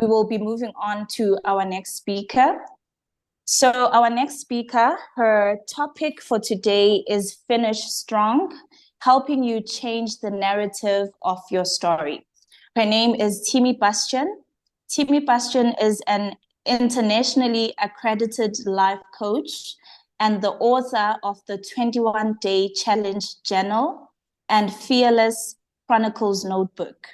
we will be moving on to our next speaker. So our next speaker, her topic for today is Finish Strong, helping you change the narrative of your story. Her name is Timmy Bastian. Timmy Bastian is an internationally accredited life coach and the author of the 21-Day Challenge Journal and Fearless Chronicles Notebook.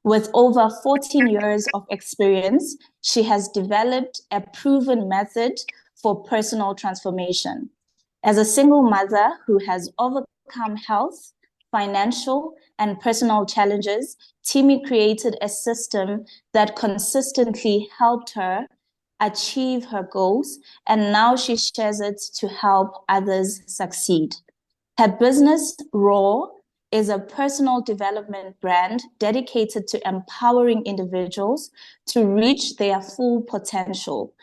With over 14 years of experience, she has developed a proven method for personal transformation. As a single mother who has overcome health, financial, and personal challenges, Timmy created a system that consistently helped her achieve her goals, and now she shares it to help others succeed. Her business, Raw, is a personal development brand dedicated to empowering individuals to reach their full potential.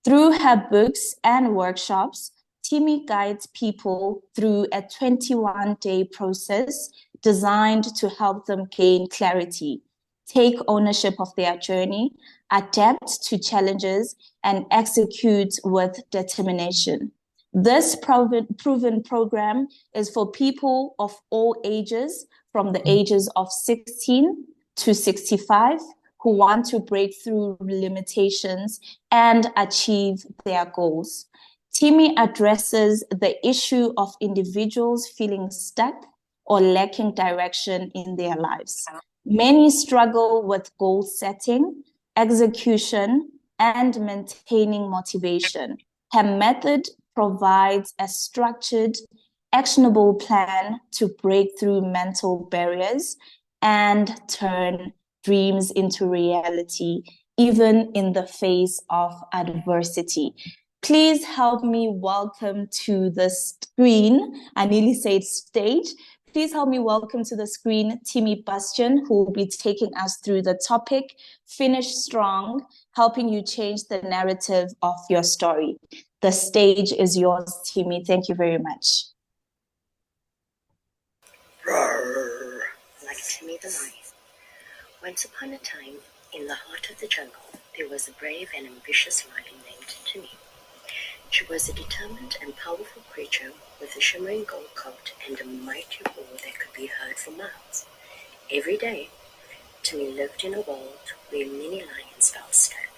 Through her books and workshops, Timmy guides people through a 21-day process designed to help them gain clarity, take ownership of their journey, adapt to challenges, and execute with determination. This proven program is for people of all ages, from the ages of 16 to 65, who want to break through limitations and achieve their goals. Timmy addresses the issue of individuals feeling stuck or lacking direction in their lives. Many struggle with goal setting, execution, and maintaining motivation. Her method provides a structured, actionable plan to break through mental barriers and turn dreams into reality, even in the face of adversity. Please help me welcome to the screen, I nearly said stage. Please help me welcome to the screen Timmy Bastian, who will be taking us through the topic, Finish Strong, helping you change the narrative of your story. The stage is yours, Timmy. Thank you very much. Roar, like Timmy the lion. Once upon a time, in the heart of the jungle, there was a brave and ambitious lion named Timmy. She was a determined and powerful creature with a shimmering gold coat and a mighty roar that could be heard for miles. Every day, Timmy lived in a world where many lions felt stuck,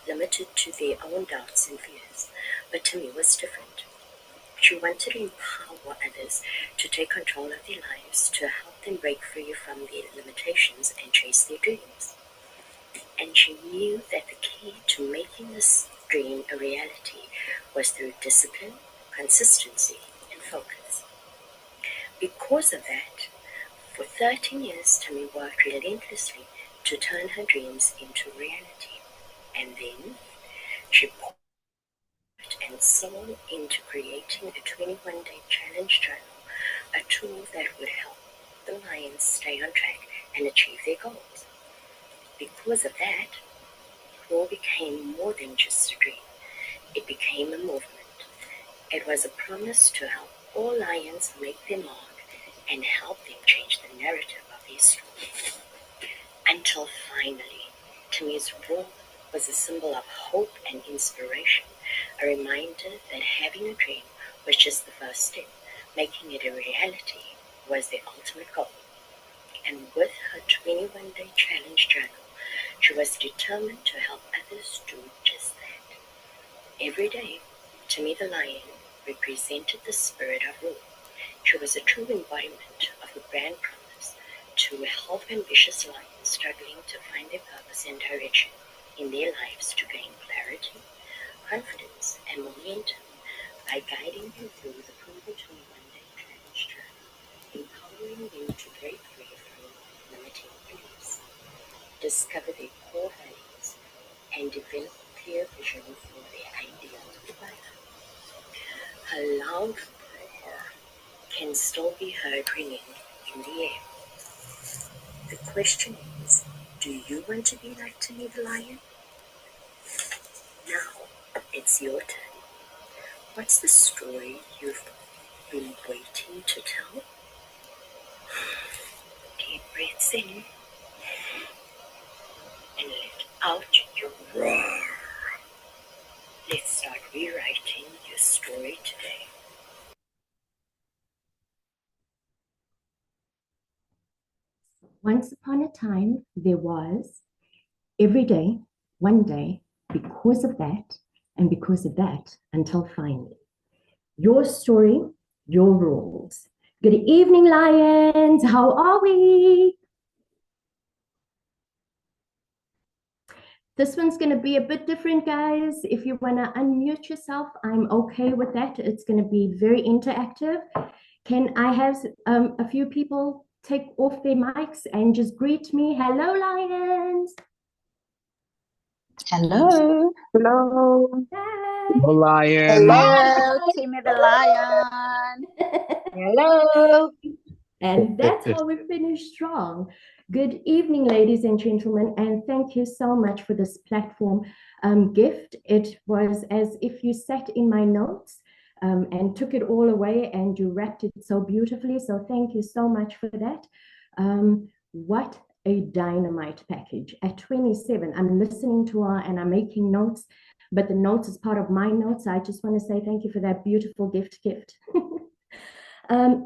limited to their own doubts and fears. But Timmy was different. She wanted to empower others to take control of their lives, to help them break free from their limitations and chase their dreams. And she knew that the key to making this dream a reality was through discipline, consistency, and focus. Because of that, for 13 years, Timmy worked relentlessly to turn her dreams into reality. And then she poured and soul into creating a 21-day challenge journal, a tool that would help the lions stay on track and achieve their goals. Because of that, Raw became more than just a dream. It became a movement. It was a promise to help all lions make their mark and help them change the narrative of their story. Until finally, Timmy's Raw was a symbol of hope and inspiration, a reminder that having a dream was just the first step. Making it a reality was the ultimate goal. And with her 21-day challenge journal, she was determined to help others do just that. Every day, Timmy the lion represented the spirit of Raw. She was a true embodiment of the brand promise to help ambitious lions struggling to find their purpose and direction in their lives, to gain clarity, confidence, and momentum by guiding them through the proven 21-day challenge journey, empowering them to break free from limiting beliefs, discover their core values, and develop a clear vision for their ideal life. Her loud roar can still be heard ringing in the air. The question is, do you want to be like Timmy the lion? Now, it's your turn. What's the story you've been waiting to tell? Deep breaths in and let Out you roar. Let's start rewriting your story today. Once upon a time, there was every day, one day, because of that, and because of that, until finally. Your story, your rules. Good evening, Lions. How are we? This one's going to be a bit different, guys. If you want to unmute yourself, I'm okay with that. It's going to be very interactive. Can I have a few people take off their mics and just greet me? Hello, Lions. Hello. Hello. Hi. Hello, Lion. Hello, Timmy the Lion. Hello. And that's how we finish strong. Good evening, ladies and gentlemen, and thank you so much for this platform gift. It was as if you sat in my notes and took it all away, and you wrapped it so beautifully. So thank you so much for that. What a dynamite package. At 27, I'm listening to her and I'm making notes, but the notes is part of my notes. I just want to say thank you for that beautiful gift.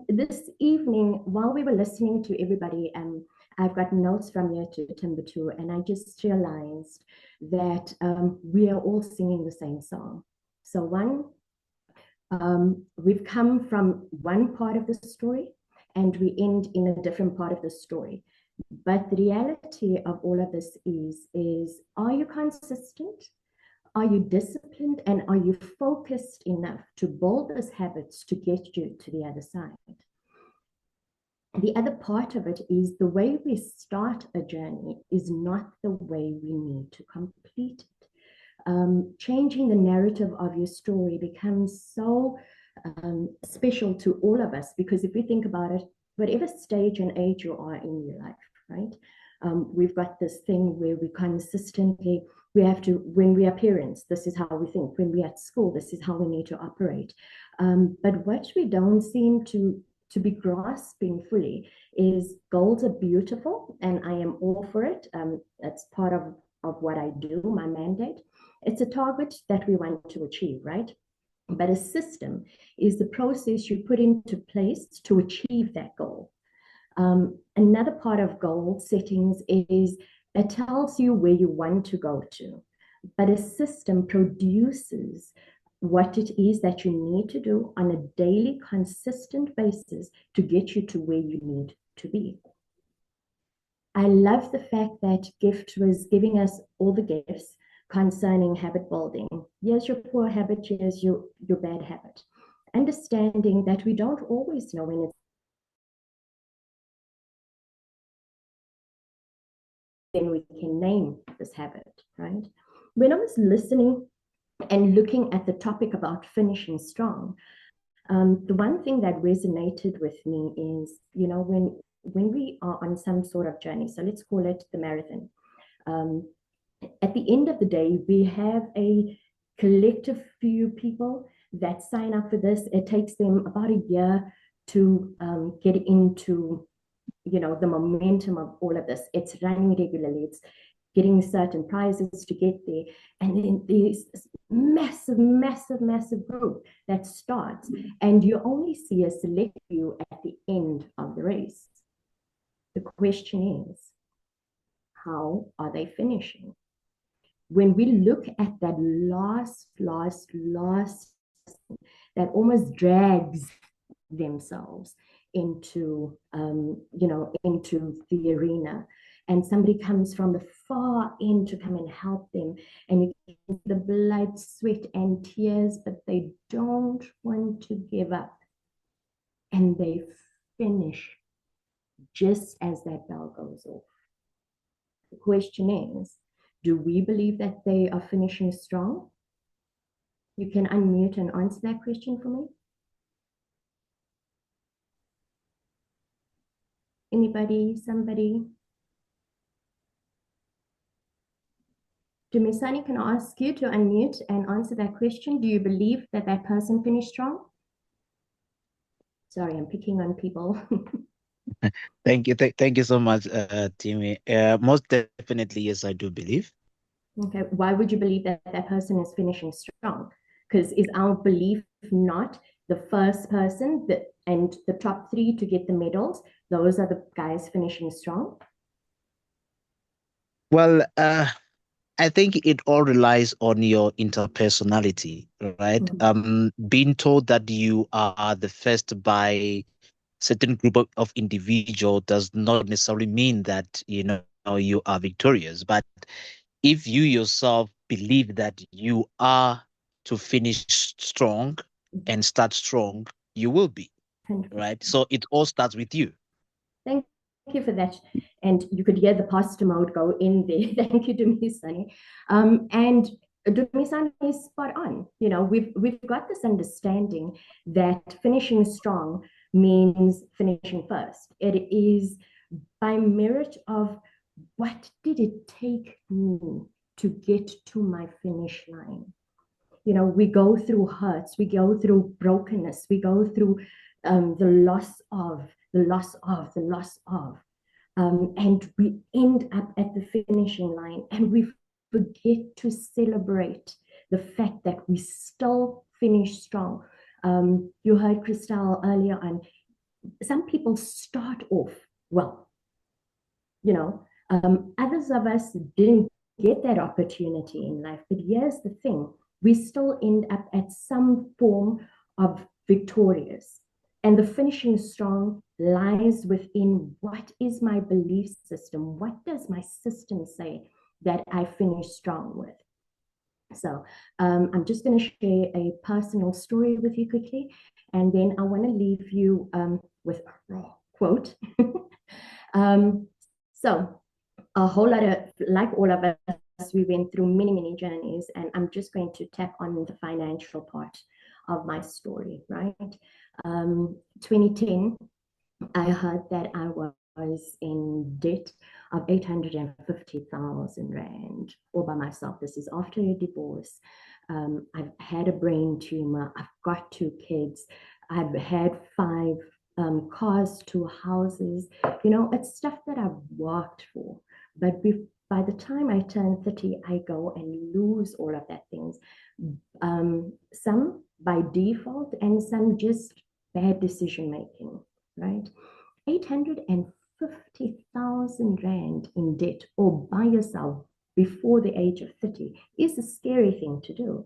This evening, while we were listening to everybody, I've got notes from here to Timbuktu, and I just realized that we are all singing the same song. So we've come from one part of the story, and we end in a different part of the story. But the reality of all of this is are you consistent? Are you disciplined, and are you focused enough to build those habits to get you to the other side? The other part of it is the way we start a journey is not the way we need to complete it. Changing the narrative of your story becomes so special to all of us, because if we think about it, whatever stage and age you are in your life, right? We've got this thing where we consistently, we have to, when we are parents, this is how we think. When we're at school, this is how we need to operate. But what we don't seem to be grasping fully is goals are beautiful, and I am all for it. It's part of what I do, my mandate. It's a target that we want to achieve, right? But a system is the process you put into place to achieve that goal. Another part of goal settings is it tells you where you want to go to, but a system produces what it is that you need to do on a daily, consistent basis to get you to where you need to be. I love the fact that Gift was giving us all the gifts concerning habit building. Here's your poor habit, here's your bad habit. Understanding that we don't always know when it's, then we can name this habit, right? When I was listening and looking at the topic about finishing strong, the one thing that resonated with me is, you know, when we are on some sort of journey, so let's call it the marathon, at the end of the day, we have a collective few people that sign up for this. It takes them about a year to get into, you know, the momentum of all of this. It's running regularly, it's getting certain prizes to get there, and then there's this massive group that starts, and you only see a select few at the end of the race. The question is, how are they finishing? When we look at that last that almost drags themselves into into the arena, and somebody comes from the far end to come and help them, and you get the blood, sweat, and tears, but they don't want to give up, and they finish just as that bell goes off. The question is, do we believe that they are finishing strong? You can unmute and answer that question for me. Anybody, somebody? Dumisani, can I ask you to unmute and answer that question? Do you believe that that person finished strong? Sorry, I'm picking on people. Thank you. Thank you so much, Timmy. Most definitely, yes, I do believe. Okay, why would you believe that that person is finishing strong? Because is our belief not the first person and the top three to get the medals, those are the guys finishing strong? Well, I think it all relies on your interpersonality, right? Being told that you are the first by certain group of individual does not necessarily mean that, you are victorious. But if you yourself believe that you are to finish strong and start strong, you will be, 100%. right? So it all starts with you. Thank you for that. And you could hear the pastor mode go in there. Thank you, Dumisani. And Dumisani is spot on. You know, we've got this understanding that finishing strong means finishing first. It is by merit of what did it take me to get to my finish line? You know, we go through hurts, we go through brokenness, we go through the loss of, and we end up at the finishing line and we forget to celebrate the fact that we still finish strong. You heard Christelle earlier on, some people start off well, you know, others of us didn't get that opportunity in life. But here's the thing, we still end up at some form of victorious. And the finishing strong lies within what is my belief system? What does my system say that I finish strong with? So I'm just going to share a personal story with you quickly. And then I want to leave you with a raw quote. So a whole lot of, like all of us, we went through many, many journeys, and I'm just going to tap on the financial part of my story, right? 2010, I heard that I was in debt of 850,000 Rand all by myself. This is after a divorce. I've had a brain tumor. I've got 2 kids. I've had 5 cars, 2 houses. You know, it's stuff that I've worked for. But by the time I turn 30, I go and lose all of that things. Some by default and some just bad decision making, right? 850,000 Rand in debt all by yourself before the age of 30 is a scary thing to do.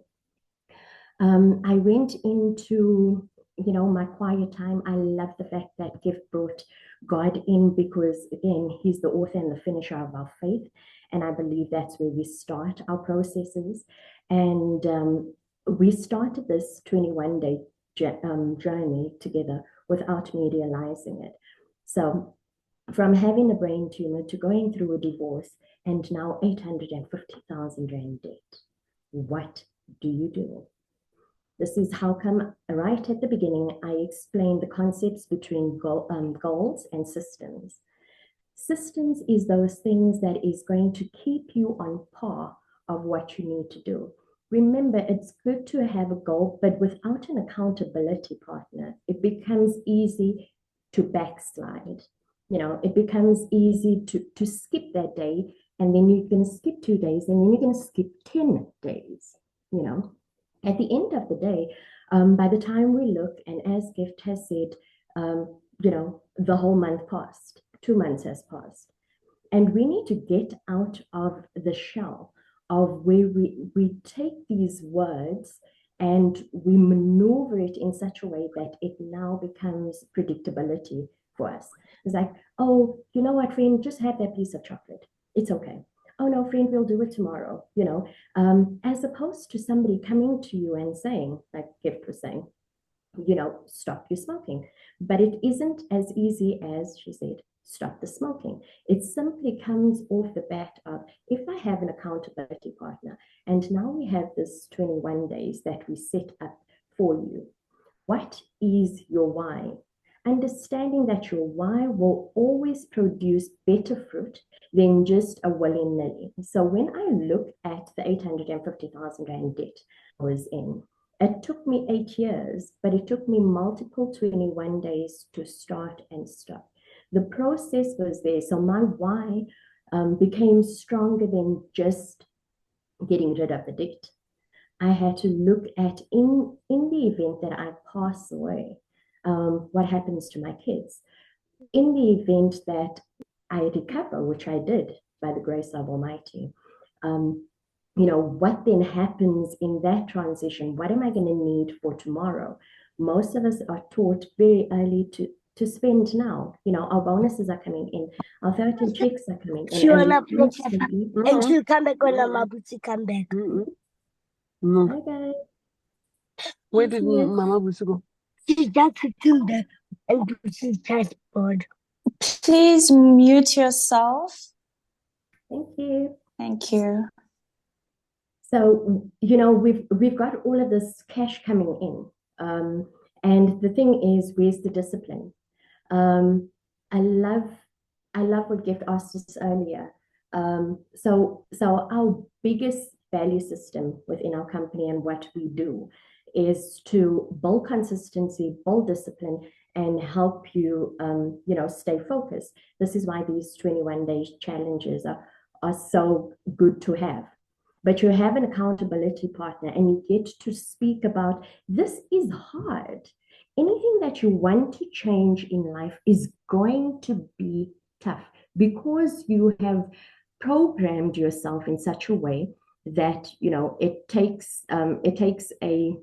I went into, you know, my quiet time. I love the fact that Gift brought God in because, again, he's the author and the finisher of our faith. And I believe that's where we start our processes. And we started this 21-day journey together without me realizing it. So from having a brain tumor to going through a divorce and now 850,000 Rand debt, what do you do? This is how come right at the beginning, I explained the concepts between goals and systems. Systems is those things that is going to keep you on par of what you need to do. Remember, it's good to have a goal, but without an accountability partner, it becomes easy to backslide. You know, it becomes easy to skip that day, and then you can skip 2 days, and then you can skip 10 days, you know. At the end of the day, by the time we look, and as Gift has said, you know, the whole month passed, 2 months has passed. And we need to get out of the shell of where we take these words and we maneuver it in such a way that it now becomes predictability for us. It's like, oh, you know what, friend, just have that piece of chocolate. It's okay. Oh no, friend, we'll do it tomorrow, you know, as opposed to somebody coming to you and saying, like Gift was saying, you know, stop your smoking. But it isn't as easy as she said, stop the smoking. It simply comes off the bat of, if I have an accountability partner, and now we have this 21 days that we set up for you, what is your why? Understanding that your why will always produce better fruit than just a willy-nilly. So when I look at the 850,000 Rand debt I was in, it took me 8 years, but it took me multiple 21 days to start and stop. The process was there. So my why became stronger than just getting rid of the debt. I had to look at in the event that I pass away, what happens to my kids. In the event that I recover, which I did by the grace of Almighty, what then happens in that transition? What am I going to need for tomorrow? Most of us are taught very early to spend now. Our bonuses are coming in, our 13 checks are coming in. She wanna play and she'll come back when Mama come back. No. Hi guys. Where did Mama Busi go? She's just sitting there and she's chessboard. Please mute yourself. Thank you. Thank you. So, we've got all of this cash coming in. And the thing is, where's the discipline? I love what Gift asked us earlier. So our biggest value system within our company and what we do is to build consistency, build discipline, and help you, stay focused. This is why these 21-day challenges are so good to have. But you have an accountability partner and you get to speak about, this is hard. Anything that you want to change in life is going to be tough because you have programmed yourself in such a way that, it takes a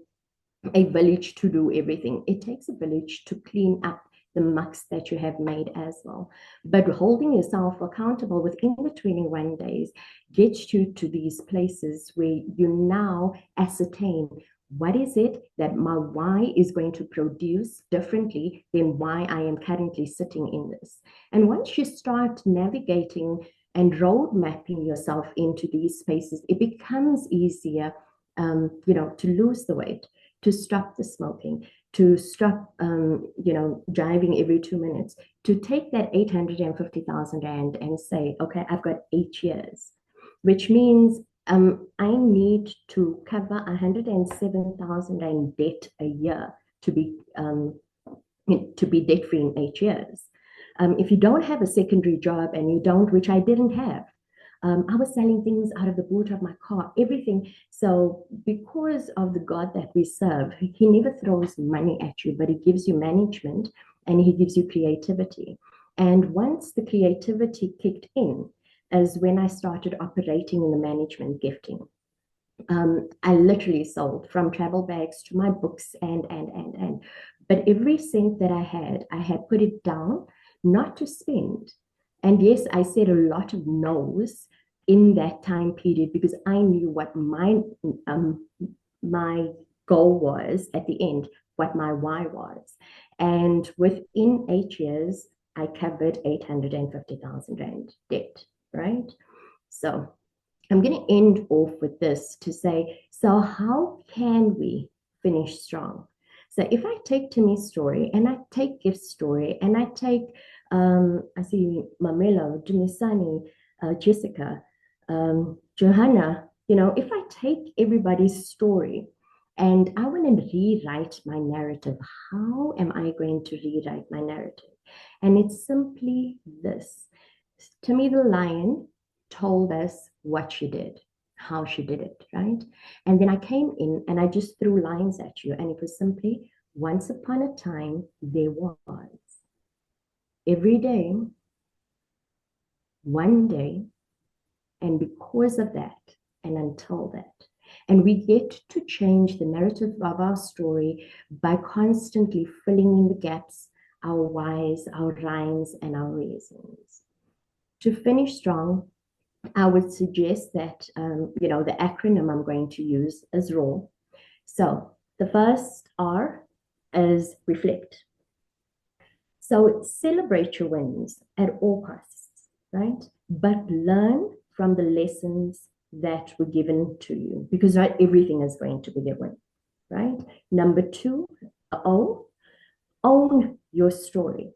village to do everything. It takes a village to clean up the mucks that you have made as well. But holding yourself accountable within the 21 days gets you to these places where you now ascertain, what is it that my why is going to produce differently than why I am currently sitting in this? And once you start navigating and road mapping yourself into these spaces, it becomes easier, to lose the weight, to stop the smoking, to stop, driving every 2 minutes, to take that 850,000 Rand and say, okay, I've got 8 years, which means I need to cover 107,000 Rand debt a year to be debt-free in 8 years. If you don't have a secondary job and you don't, which I didn't have, I was selling things out of the boot of my car, everything. So because of the God that we serve, he never throws money at you, but he gives you management and he gives you creativity. And once the creativity kicked in, is when I started operating in the management gifting. I literally sold from travel bags to my books and. But every cent that I had put it down, not to spend. And yes, I said a lot of no's in that time period because I knew what my goal was at the end, what my why was. And within 8 years, I covered 850,000 Rand debt, right? So I'm going to end off with this to say, so how can we finish strong? So if I take Timmy's story and I take Gift's story and I take, I see Mamela, Dumisani, Jessica, Johanna, if I take everybody's story and I want to rewrite my narrative, how am I going to rewrite my narrative? And it's simply this. Timmy the lion told us what she did, how she did it, right? And then I came in and I just threw lines at you. And it was simply, once upon a time, there was. Every day, one day, and because of that, and until that. And we get to change the narrative of our story by constantly filling in the gaps, our whys, our rhymes, and our reasons. To finish strong, I would suggest that, the acronym I'm going to use is RAW. So the first R is reflect. So celebrate your wins at all costs, right? But learn from the lessons that were given to you, because not everything is going to be a win, right? Number 2, own your story.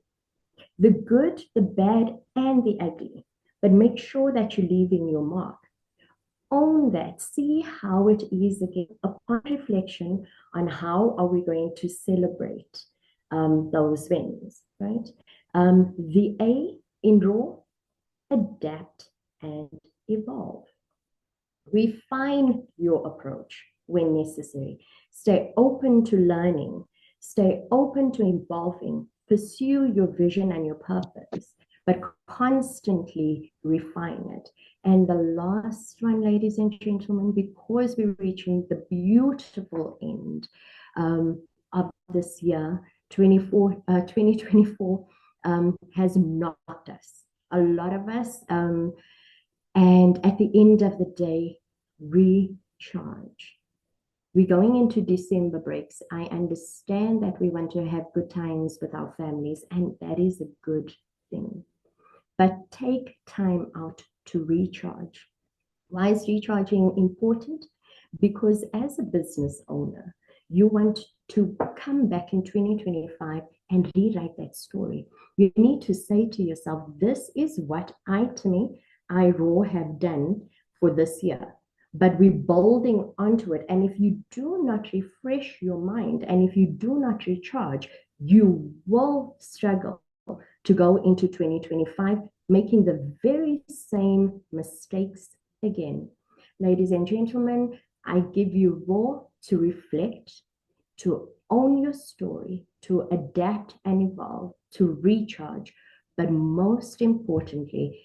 The good, the bad, and the ugly. But make sure that you're leaving your mark. Own that. See how it is again. Upon reflection on how are we going to celebrate those wins, right? The A in RAW, adapt and evolve. Refine your approach when necessary. Stay open to learning. Stay open to evolving. Pursue your vision and your purpose, but constantly refine it. And the last one, ladies and gentlemen, because we're reaching the beautiful end of this year, 2024 has knocked us. A lot of us. And at the end of the day, recharge. We're going into December breaks. I understand that we want to have good times with our families, and that is a good thing. But take time out to recharge. Why is recharging important? Because as a business owner, you want to come back in 2025 and rewrite that story. You need to say to yourself, this is what Timmy, Raw have done for this year. But we're building onto it. And if you do not refresh your mind and if you do not recharge, you will struggle to go into 2025, making the very same mistakes again. Ladies and gentlemen, I give you Raw to reflect, to own your story, to adapt and evolve, to recharge, but most importantly,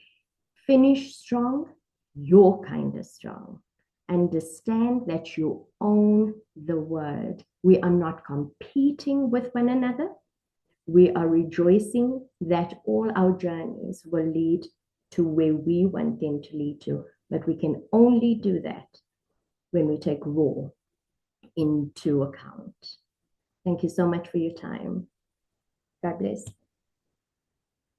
finish strong, your kind of strong. Understand that you own the word. We are not competing with one another. We are rejoicing that all our journeys will lead to where we want them to lead to. But we can only do that when we take Raw into account. Thank you so much for your time. God bless.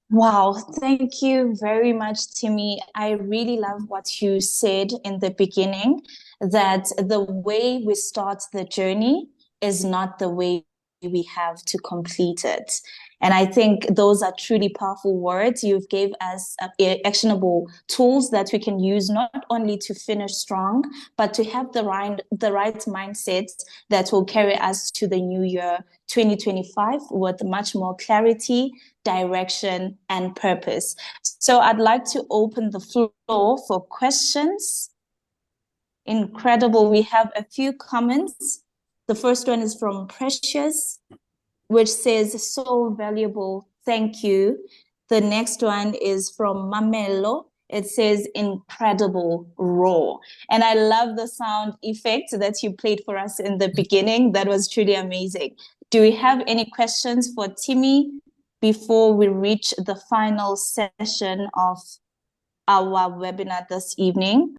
Wow, thank you very much, Timmy. I really love what you said in the beginning, that the way we start the journey is not the way we have to complete it. And I think those are truly powerful words. You've gave us actionable tools that we can use not only to finish strong, but to have the right mindset that will carry us to the new year 2025 with much more clarity, direction, and purpose. So I'd like to open the floor for questions. Incredible. We have a few comments. The first one is from Precious, which says, so valuable, thank you. The next one is from Mamelo. It says, incredible, raw. And I love the sound effect that you played for us in the beginning. That was truly amazing. Do we have any questions for Timmy before we reach the final session of our webinar this evening?